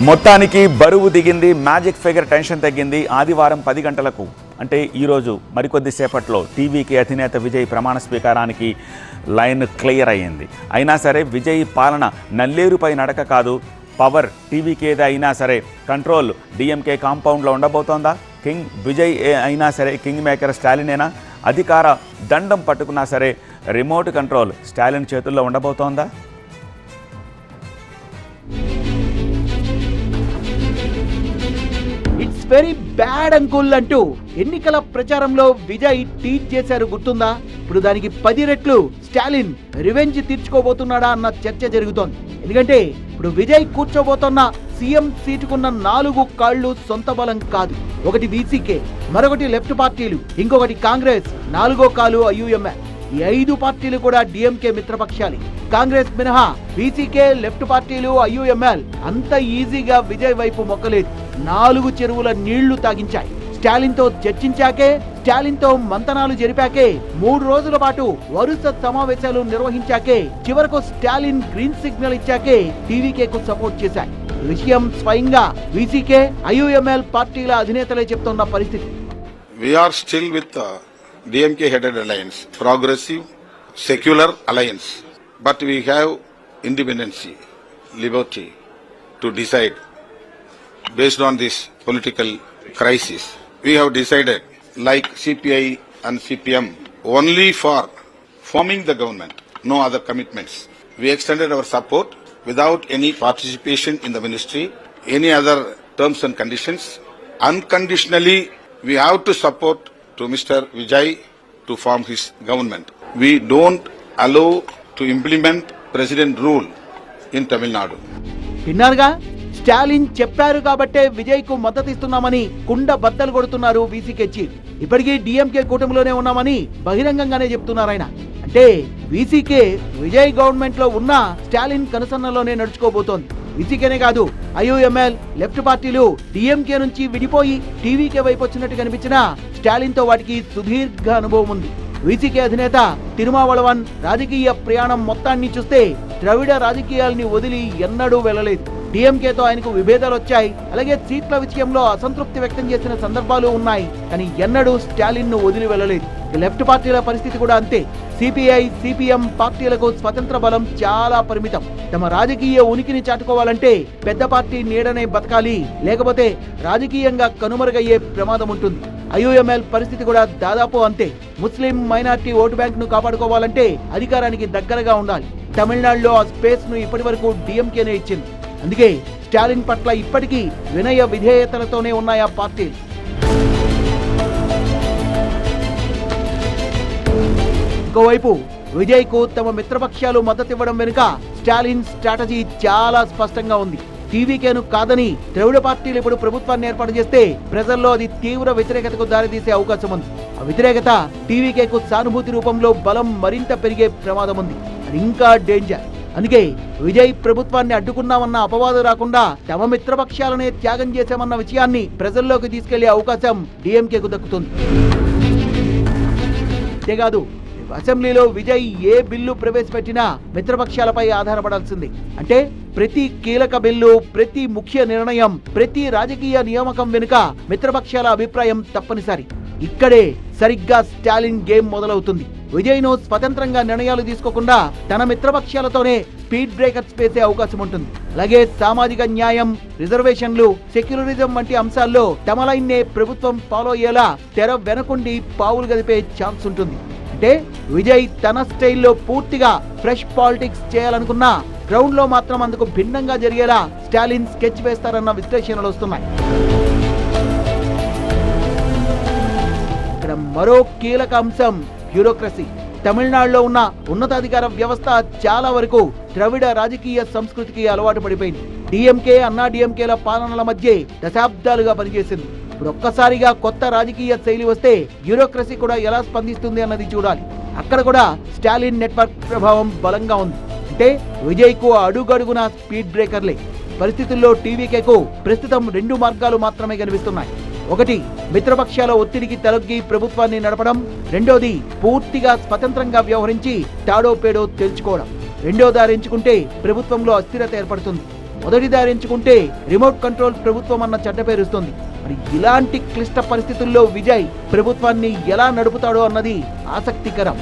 మొత్తానికి బరువు దిగింది, మ్యాజిక్ ఫిగర్ టెన్షన్ తగ్గింది. ఆదివారం 10 గంటలకు అంటే ఈరోజు మరికొద్ది సేపట్లో టీవీకే అధినేత విజయ్ ప్రమాణ స్వీకారానికి లైన్ క్లియర్ అయ్యింది. అయినా సరే విజయ్ పాలన నల్లేరుపై నడక కాదు, పవర్ టీవీకేదే అయినా సరే కంట్రోల్ డిఎంకే కాంపౌండ్లో ఉండబోతోందా? కింగ్ విజయ్ అయినా సరే కింగ్ మేకర్ స్టాలినేనా? అధికార దండం పట్టుకున్నా సరే రిమోట్ కంట్రోల్ స్టాలిన్ చేతుల్లో ఉండబోతోందా? ఇట్స్ వెరీ బ్యాడ్ అంకుల్ అంటూ ఎన్నికల ప్రచారంలో విజయ్ ట్వీట్ చేశారు, గుర్తుందా? ఇప్పుడు దానికి 10 రెట్లు స్టాలిన్ రివెంజ్ తీర్చుకోబోతున్నాడా అన్న చర్చ జరుగుతోంది. ఎందుకంటే ఇప్పుడు విజయ్ కూర్చోబోతున్న సీఎం సీటుకున్న 4 కాళ్ళు సొంత బలం కాదు. ఒకటి వీసీకే, మరొకటి లెఫ్ట్ పార్టీలు, ఇంకొకటి కాంగ్రెస్, 4వ కాలు ఐయుఎంఎల్. ఈ 5 పార్టీలు కూడా డిఎంకే మిత్రపక్షాలు. కాంగ్రెస్ మినహా వీసీకే, లెఫ్ట్ పార్టీలు, ఐయుఎంఎల్ అంత ఈజీగా విజయ్ వైపు మొక్కలేదు. 4 చెరువుల నీళ్లు తాగించాయి. స్టాలిన్ తో చర్చించాకే, స్టాలిన్ తో మంతనాలు జరిపాకే, 3 రోజుల పాటు వరుస సమావేశాలు నిర్వహించాకే, చివరకు స్టాలిన్ గ్రీన్ సిగ్నల్ ఇచ్చాకే టీవీకేకు సపోర్ట్ చేశాయి. విషయం స్వయంగా వీసీకే, ఐయుఎంఎల్ పార్టీల అధినేతలే చెప్తున్న పరిస్థితి. We are still with the DMK headed alliance, progressive, secular alliance, but we have independency, liberty to decide based on this political crisis. We have decided, like CPI and CPM, only for forming the government, no other commitments. We extended our support without any participation in the ministry, any other terms and conditions. Unconditionally, we have to support to Mr. Vijay to form his government. We don't allow to implement president rule in Tamil Nadu. విన్నారుగా, స్టాలిన్ చెప్పారు కాబట్టే విజయ్ కు మద్దతు ఇస్తున్నామని కుండ బద్దలు కొడుతున్నారు VCK chief. ఇప్పటికీ డిఎంకే కూటమిలోనే ఉన్నామని బహిరంగంగానే చెప్తున్నారు ఆయన. అంటే వీసీకే విజయ్ గవర్నమెంట్ లో ఉన్న స్టాలిన్ కనుసన్నలోనే నడుచుకోబోతోంది. వీసీకేనే కాదు, ఐయుఎంఎల్, లెఫ్ట్ పార్టీలు డిఎంకే నుంచి విడిపోయి టీవీకే వైపు వచ్చినట్టు కనిపించినా స్టాలిన్ తో వాటికి సుదీర్ఘ అనుభవం ఉంది. వీసీకే అధినేత తిరుమావళవన్ రాజకీయ ప్రయాణం మొత్తాన్ని చూస్తే ద్రవిడ రాజకీయాల్ని వదిలి ఎన్నడూ వెళ్ళలేదు. డిఎంకేతో ఆయనకు విభేదాలు వచ్చాయి, అలాగే సీట్ల విషయంలో అసంతృప్తి వ్యక్తం చేసిన సందర్భాలు ఉన్నాయి. కానీ ఎన్నడూ స్టాలిన్ ను వదిలి వెళ్ళలేదు. లెఫ్ట్ పార్టీల పరిస్థితి కూడా అంతే. సిపిఐ, సిపిఎం పార్టీలకు స్వతంత్ర బలం చాలా పరిమితం. తమ రాజకీయ ఉనికిని చాటుకోవాలంటే పెద్ద పార్టీ నీడనే బతకాలి, లేకపోతే రాజకీయంగా కనుమరుగయ్యే ప్రమాదం ఉంటుంది. ఐయుఎంఎల్ పరిస్థితి కూడా దాదాపు అంతే. ముస్లిం మైనార్టీ ఓటు బ్యాంక్ ను కాపాడుకోవాలంటే అధికారానికి దగ్గరగా ఉండాలి. తమిళనాడులో ఆ స్పేస్ ను ఇప్పటి వరకు డిఎంకేనే ఇచ్చింది. అందుకే స్టాలిన్ పట్ల ఇప్పటికీ వినయ విధేయతలతోనే ఉన్నాయి ఆ పార్టీలు. ఇంకోవైపు విజయ్ కు తమ మిత్రపక్షాలు మద్దతివ్వడం వెనుక స్టాలిన్ స్ట్రాటజీ చాలా స్పష్టంగా ఉంది. టీవీకేను కాదని ద్రవిడ పార్టీలు ఇప్పుడు ప్రభుత్వాన్ని ఏర్పాటు చేస్తే ప్రజల్లో అది తీవ్ర వ్యతిరేకతకు దారితీసే అవకాశం ఉంది. ఆ వ్యతిరేకత టీవీకేకు సానుభూతి రూపంలో బలం మరింత పెరిగే ప్రమాదం ఉంది. అది ఇంకా డేంజర్. అందుకే విజయ్ ప్రభుత్వాన్ని అడ్డుకున్నామన్న అపవాదు రాకుండా తమ మిత్రపక్షాలనే త్యాగం చేశామన్న విషయాన్ని ప్రజల్లోకి తీసుకెళ్లే అవకాశం డిఎంకేకు దక్కుతుంది. అంతేకాదు, అసెంబ్లీలో విజయ్ ఏ బిల్లు ప్రవేశపెట్టినా మిత్రపక్షాలపై ఆధారపడాల్సింది. అంటే ప్రతి కీలక బిల్లు, ప్రతి ముఖ్య నిర్ణయం, ప్రతి రాజకీయ నియామకం వెనుక మిత్రపక్షాల అభిప్రాయం తప్పనిసరి. ఇక్కడే సరిగ్గా స్టాలిన్ గేమ్ మొదలవుతుంది. విజయ్ ను స్వతంత్రంగా నిర్ణయాలు తీసుకోకుండా తన మిత్రపక్షాలతోనే స్పీడ్ బ్రేకర్స్ వేసే అవకాశం ఉంటుంది. అలాగే సామాజిక న్యాయం, రిజర్వేషన్లు, సెక్యులరిజం వంటి అంశాల్లో తమ లైన్నే ప్రభుత్వం ఫాలో అయ్యేలా తెర వెనకుండి పావులు గదిపే ఛాన్స్ ఉంటుంది. అంటే విజయ్ తన స్టైల్లో పూర్తిగా ఫ్రెష్ పాలిటిక్స్ చేయాలనుకున్నా గ్రౌండ్ లో మాత్రం అందుకు భిన్నంగా జరిగేలా స్టాలిన్ స్కెచ్ వేస్తారన్న విశ్లేషణలు వస్తున్నాయి. ఇక్కడ మరో కీలక అంశం బ్యూరోక్రసీ. తమిళనాడులో ఉన్న ఉన్నతాధికార వ్యవస్థ చాలా వరకు ద్రవిడ రాజకీయ సంస్కృతికి అలవాటు పడిపోయింది. డిఎంకే, అన్నా డిఎంకేల పాలనల మధ్య దశాబ్దాలుగా పనిచేసింది. ఇప్పుడు ఒక్కసారిగా కొత్త రాజకీయ శైలి వస్తే బ్యూరోక్రసీ కూడా ఎలా స్పందిస్తుంది అన్నది చూడాలి. అక్కడ కూడా స్టాలిన్ నెట్వర్క్ ప్రభావం బలంగా ఉంది. అంటే విజయ్ కు అడుగడుగున స్పీడ్ బ్రేకర్లే. పరిస్థితుల్లో టీవీకేకు ప్రస్తుతం 2 మార్గాలు మాత్రమే కనిపిస్తున్నాయి. ఒకటి, మిత్రపక్షాల ఒత్తిడికి తలొగ్గి ప్రభుత్వాన్ని నడపడం. రెండోది, పూర్తిగా స్వతంత్రంగా వ్యవహరించి తాడో పేడో తెలుసుకోవడం. రెండో దారి ఎంచుకుంటే ప్రభుత్వంలో అస్థిరత ఏర్పడుతుంది. మొదటి దారి ఎంచుకుంటే రిమోట్ కంట్రోల్ ప్రభుత్వం అన్న చెడ్డ పేరుస్తుంది. మరి ఇలాంటి క్లిష్ట పరిస్థితుల్లో విజయ్ ప్రభుత్వాన్ని ఎలా నడుపుతాడో అన్నది ఆసక్తికరం.